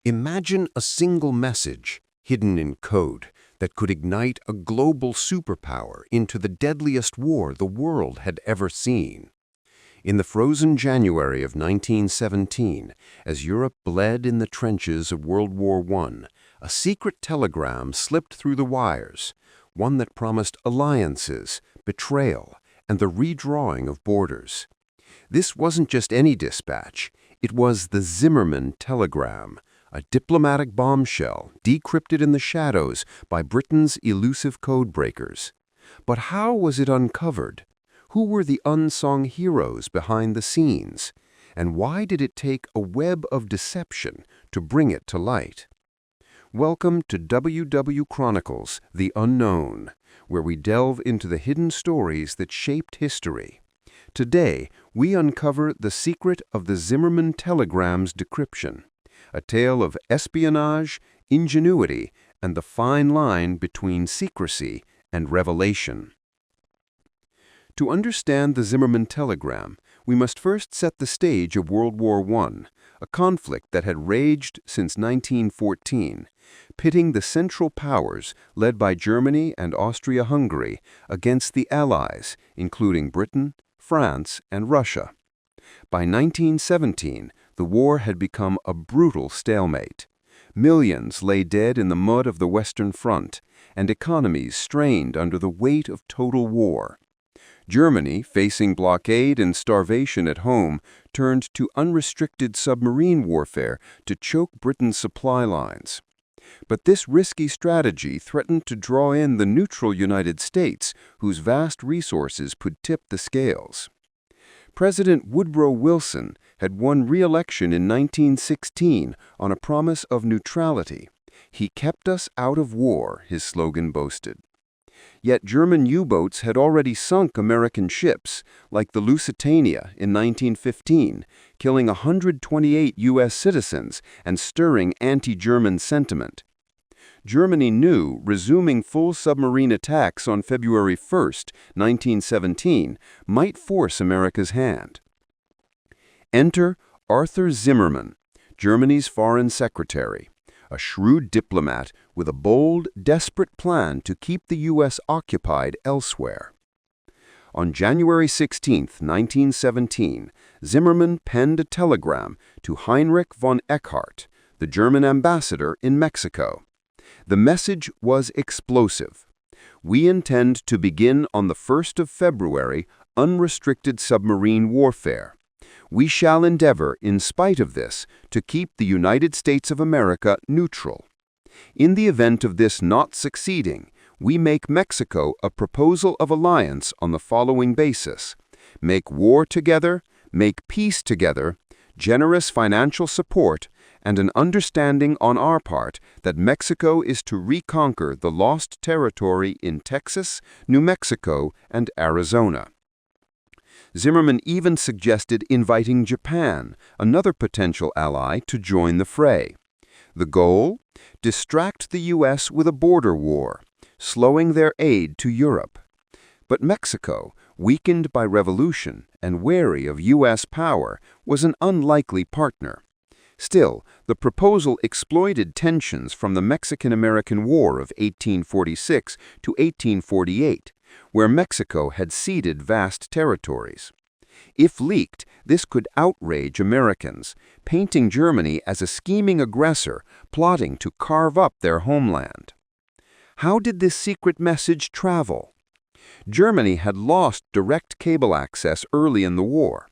Imagine a single message, hidden in code, that could ignite a global superpower into the deadliest war the world had ever seen. In the frozen January of 1917, as Europe bled in the trenches of World War I, a secret telegram slipped through the wires, one that promised alliances, betrayal, and the redrawing of borders. This wasn't just any dispatch, it was the Zimmermann telegram, a diplomatic bombshell decrypted in the shadows by Britain's elusive codebreakers. But how was it uncovered? Who were the unsung heroes behind the scenes? And why did it take a web of deception to bring it to light? Welcome to WW Chronicles, The Unknown, where we delve into the hidden stories that shaped history. Today, we uncover the secret of the Zimmermann telegram's decryption, a tale of espionage, ingenuity, and the fine line between secrecy and revelation. To understand the Zimmermann telegram, we must first set the stage of World War I, a conflict that had raged since 1914, pitting the Central Powers led by Germany and Austria-Hungary against the Allies, including Britain, France, and Russia. By 1917, the war had become a brutal stalemate. Millions lay dead in the mud of the Western Front, and economies strained under the weight of total war. Germany, facing blockade and starvation at home, turned to unrestricted submarine warfare to choke Britain's supply lines. But this risky strategy threatened to draw in the neutral United States, whose vast resources could tip the scales. President Woodrow Wilson had won re-election in 1916 on a promise of neutrality. "He kept us out of war," his slogan boasted. Yet German U-boats had already sunk American ships, like the Lusitania in 1915, killing 128 U.S. citizens and stirring anti-German sentiment. Germany knew resuming full submarine attacks on February 1, 1917, might force America's hand. Enter Arthur Zimmermann, Germany's foreign secretary, a shrewd diplomat with a bold, desperate plan to keep the U.S. occupied elsewhere. On January 16, 1917, Zimmermann penned a telegram to Heinrich von Eckhardt, the German ambassador in Mexico. The message was explosive. "We intend to begin on the 1st of February unrestricted submarine warfare. We shall endeavor, in spite of this, to keep the United States of America neutral. In the event of this not succeeding, we make Mexico a proposal of alliance on the following basis: make war together, make peace together, generous financial support, and an understanding on our part that Mexico is to reconquer the lost territory in Texas, New Mexico, and Arizona." Zimmermann even suggested inviting Japan, another potential ally, to join the fray. The goal? Distract the U.S. with a border war, slowing their aid to Europe. But Mexico, weakened by revolution and wary of U.S. power, was an unlikely partner. Still, the proposal exploited tensions from the Mexican-American War of 1846 to 1848, where Mexico had ceded vast territories. If leaked, this could outrage Americans, painting Germany as a scheming aggressor plotting to carve up their homeland. How did this secret message travel? Germany had lost direct cable access early in the war.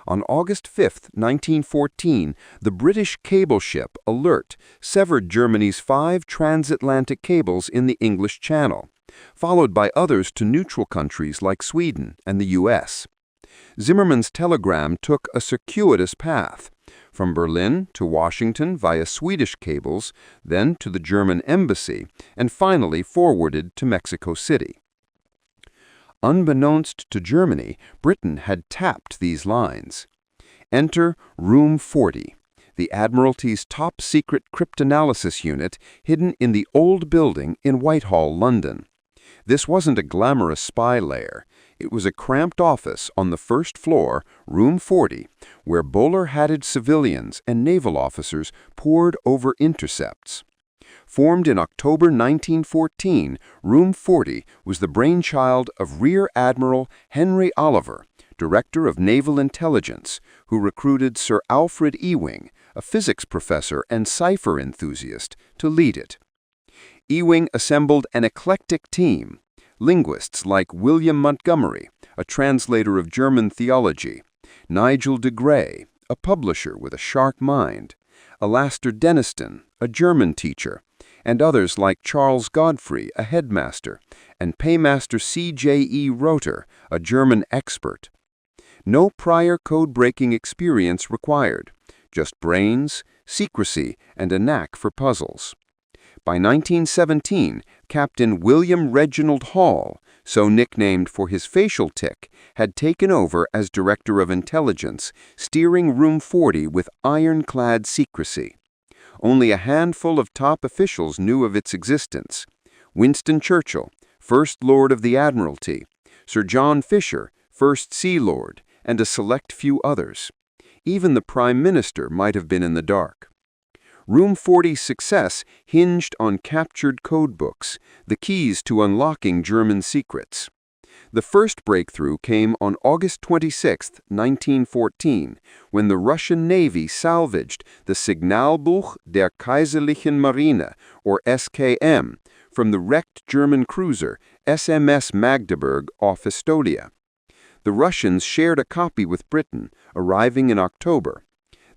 On August 5, 1914, the British cable ship Alert severed Germany's 5 transatlantic cables in the English Channel, followed by others to neutral countries like Sweden and the U.S. Zimmermann's telegram took a circuitous path, from Berlin to Washington via Swedish cables, then to the German embassy, and finally forwarded to Mexico City. Unbeknownst to Germany, Britain had tapped these lines. Enter Room 40, the Admiralty's top-secret cryptanalysis unit hidden in the Old Building in Whitehall, London. This wasn't a glamorous spy lair. It was a cramped office on the first floor, room 40, where bowler-hatted civilians and naval officers pored over intercepts. Formed in October 1914, Room 40 was the brainchild of Rear Admiral Henry Oliver, Director of Naval Intelligence, who recruited Sir Alfred Ewing, a physics professor and cipher enthusiast, to lead it. Ewing assembled an eclectic team: linguists like William Montgomery, a translator of German theology; Nigel de Grey, a publisher with a sharp mind; Alastair Denniston, a German teacher; and others like Charles Godfrey, a headmaster, and Paymaster C.J.E. Roter, a German expert. No prior code-breaking experience required, just brains, secrecy, and a knack for puzzles. By 1917, Captain William Reginald Hall, so nicknamed for his facial tic, had taken over as Director of Intelligence, steering Room 40 with ironclad secrecy. Only a handful of top officials knew of its existence: Winston Churchill, First Lord of the Admiralty; Sir John Fisher, First Sea Lord, and a select few others. Even the Prime Minister might have been in the dark. Room 40's success hinged on captured codebooks, the keys to unlocking German secrets. The first breakthrough came on August 26, 1914, when the Russian Navy salvaged the Signalbuch der Kaiserlichen Marine, or SKM, from the wrecked German cruiser SMS Magdeburg off Estonia. The Russians shared a copy with Britain, arriving in October.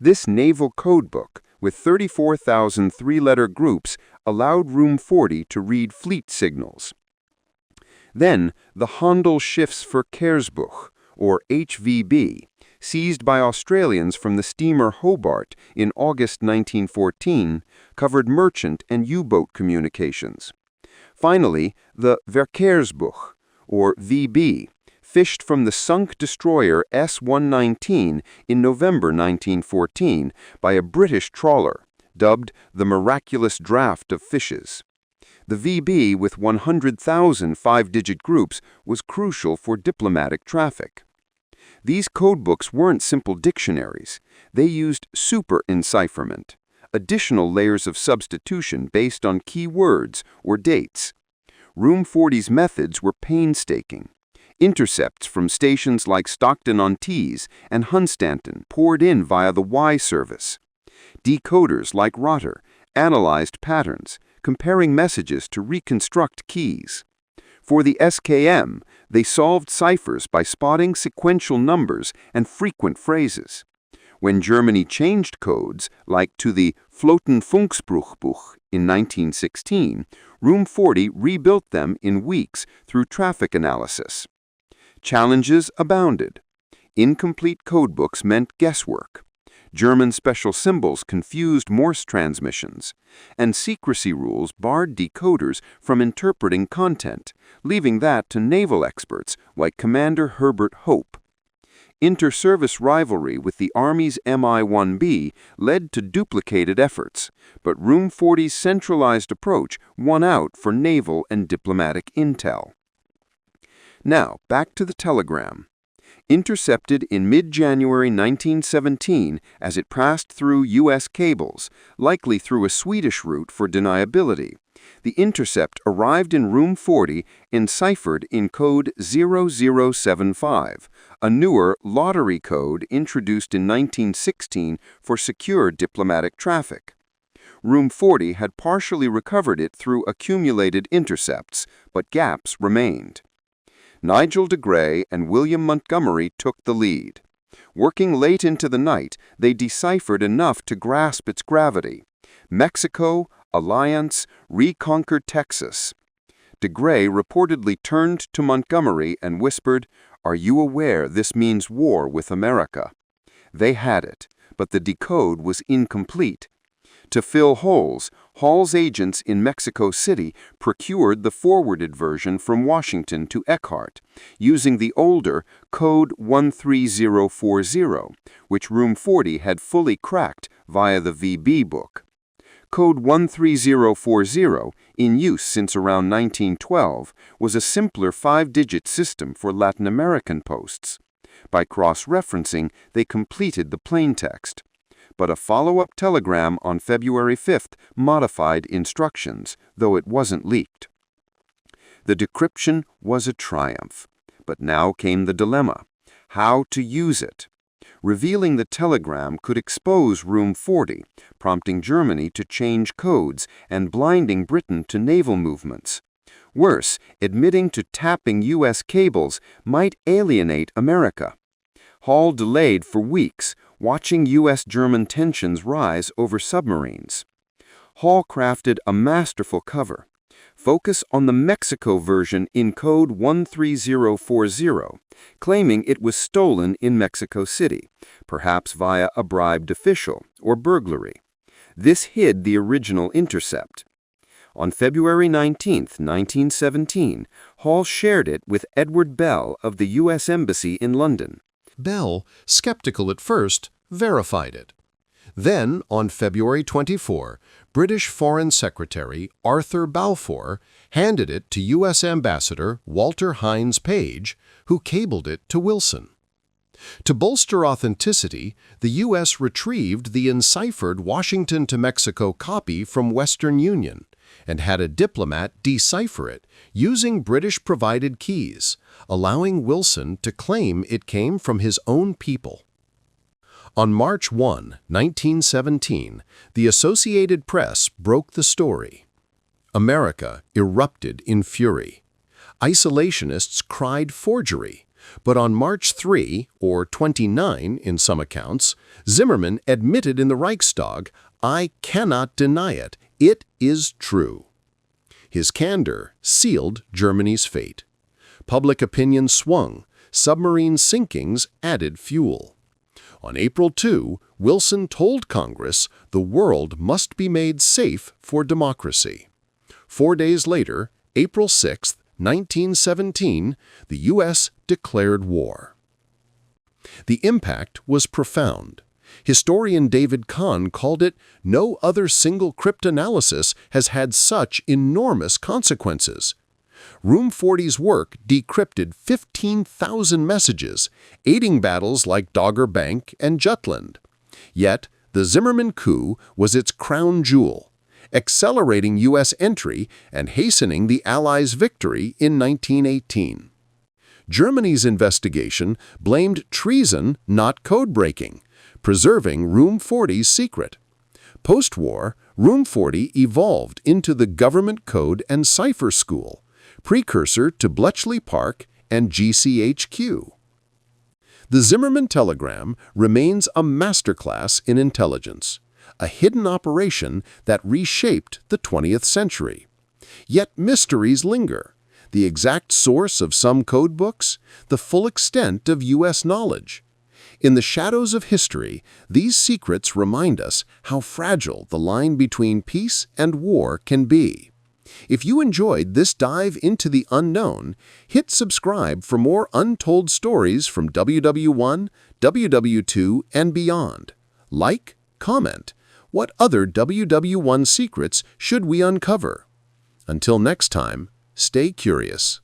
This naval codebook, with 34,000 three-letter groups, allowed Room 40 to read fleet signals. Then, the Handelschiffsverkehrsbuch, or HVB, seized by Australians from the steamer Hobart in August 1914, covered merchant and U-boat communications. Finally, the Verkehrsbuch, or VB, fished from the sunk destroyer S-119 in November 1914 by a British trawler, dubbed the Miraculous Draught of Fishes. The VB, with 100,000 five-digit groups, was crucial for diplomatic traffic. These codebooks weren't simple dictionaries. They used super-encipherment, additional layers of substitution based on key words or dates. Room 40's methods were painstaking. Intercepts from stations like Stockton-on-Tees and Hunstanton poured in via the Y service. Decoders like Rotter analyzed patterns, comparing messages to reconstruct keys. For the SKM, they solved ciphers by spotting sequential numbers and frequent phrases. When Germany changed codes, like to the Flottenfunkspruchbuch in 1916, Room 40 rebuilt them in weeks through traffic analysis. Challenges abounded. Incomplete codebooks meant guesswork. German special symbols confused Morse transmissions, and secrecy rules barred decoders from interpreting content, leaving that to naval experts like Commander Herbert Hope. Inter-service rivalry with the Army's Mi-1B led to duplicated efforts, but Room 40's centralized approach won out for naval and diplomatic intel. Now, back to the telegram. Intercepted in mid-January 1917 as it passed through U.S. cables, likely through a Swedish route for deniability, the intercept arrived in Room 40 enciphered in code 0075, a newer lottery code introduced in 1916 for secure diplomatic traffic. Room 40 had partially recovered it through accumulated intercepts, but gaps remained. Nigel de Grey and William Montgomery took the lead. Working late into the night, they deciphered enough to grasp its gravity. Mexico, Alliance, reconquered Texas. De Grey reportedly turned to Montgomery and whispered, "Are you aware this means war with America?" They had it, but the decode was incomplete. To fill holes, Hall's agents in Mexico City procured the forwarded version from Washington to Eckhart, using the older Code 13040, which Room 40 had fully cracked via the VB book. Code 13040, in use since around 1912, was a simpler 5-digit system for Latin American posts. By cross-referencing, they completed the plaintext. But a follow-up telegram on February 5th modified instructions, though it wasn't leaked. The decryption was a triumph. But now came the dilemma: how to use it. Revealing the telegram could expose Room 40, prompting Germany to change codes and blinding Britain to naval movements. Worse, admitting to tapping U.S. cables might alienate America. Hall delayed for weeks, watching U.S.-German tensions rise over submarines. Hall crafted a masterful cover. Focus on the Mexico version in code 13040, claiming it was stolen in Mexico City, perhaps via a bribed official or burglary. This hid the original intercept. On February 19, 1917, Hall shared it with Edward Bell of the U.S. Embassy in London. Bell, skeptical at first, verified it. Then, on February 24, British Foreign Secretary Arthur Balfour handed it to U.S. Ambassador Walter Hines Page, who cabled it to Wilson. To bolster authenticity, the U.S. retrieved the enciphered Washington to Mexico copy from Western Union and had a diplomat decipher it using British-provided keys, allowing Wilson to claim it came from his own people. On March 1, 1917, the Associated Press broke the story. America erupted in fury. Isolationists cried forgery, but on March 3, or 29 in some accounts, Zimmermann admitted in the Reichstag, "I cannot deny it. It is true." His candor sealed Germany's fate. Public opinion swung. Submarine sinkings added fuel. On April 2, Wilson told Congress the world must be made safe for democracy. 4 days later, April 6, 1917, the U.S. declared war. The impact was profound. Historian David Kahn called it, "No other single cryptanalysis has had such enormous consequences." Room 40's work decrypted 15,000 messages, aiding battles like Dogger Bank and Jutland. Yet, the Zimmermann coup was its crown jewel, accelerating U.S. entry and hastening the Allies' victory in 1918. Germany's investigation blamed treason, not code-breaking, preserving Room 40's secret. Post-war, Room 40 evolved into the Government Code and Cipher School, precursor to Bletchley Park and GCHQ. The Zimmermann telegram remains a masterclass in intelligence, a hidden operation that reshaped the 20th century. Yet mysteries linger: the exact source of some codebooks, the full extent of U.S. knowledge. In the shadows of history, these secrets remind us how fragile the line between peace and war can be. If you enjoyed this dive into the unknown, hit subscribe for more untold stories from WW1, WW2, and beyond. Like, comment. What other WW1 secrets should we uncover? Until next time, stay curious.